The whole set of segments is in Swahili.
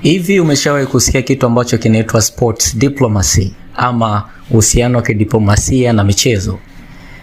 Hivi umeshawahi kusikia kitu ambacho kinaitwa sports diplomacy ama uhusiano wa kidiplomasia na michezo?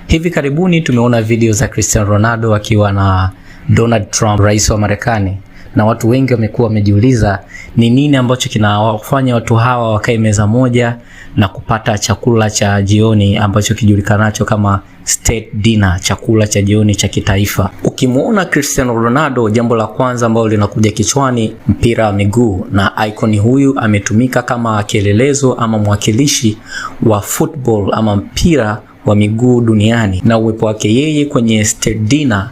Hivi karibuni tumeona video za Cristiano Ronaldo akiwa na Donald Trump, rais wa Marekani, na watu wengi wamekuwa wamejiuliza ni nini ambacho kinawafanya watu hawa wakae meza moja na kupata chakula cha jioni ambacho kijulikanacho kama state dinner, chakula cha jioni cha kitaifa. Ukimuona Cristiano Ronaldo, jambo la kwanza ambalo linakuja kichwani mpira wa miguu, na icon huyu ametumika kama kielelezo ama mwakilishi wa football ama mpira wa miguu duniani, na uwepo wake yeye kwenye state dinner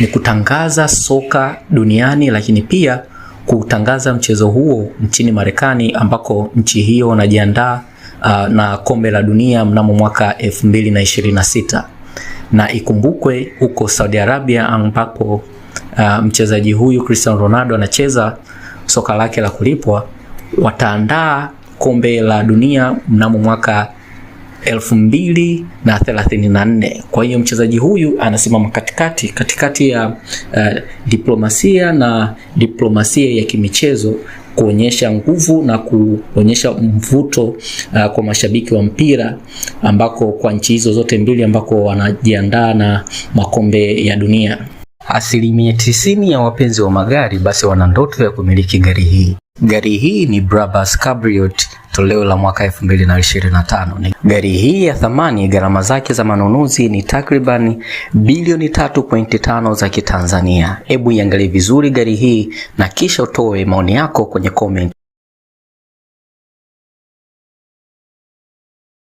ni kutangaza soka duniani, lakini pia kutangaza mchezo huo nchini Marekani, ambako nchi hiyo wanajiandaa na kombe la dunia mnamo mwaka 2026. Na ikumbukwe huko Saudi Arabia ambapo mchezaji huyu Cristiano Ronaldo anacheza soka lake la kulipwa, wataandaa kombe la dunia mnamo mwaka 2034. Kwa hiyo mchezaji huyu anasimama katikati ya diplomasia na diplomasia ya kimichezo, kuonyesha nguvu na kuonyesha mvuto kwa mashabiki wa mpira, ambako kwa nchi hizo zote mbili ambako wanajiandaa na makombe ya dunia. 90% ya wapenzi wa magari basi wana ndoto ya kumiliki gari hii. Gari hii ni Brabus Cabriolet toleo la mwaka 2025. Gari hii ya thamani, gharama zake za manunuzi ni takriban bilioni 3.5 za Kitanzania. Hebu iangalie vizuri gari hii na kisha utoe maoni yako kwenye comment.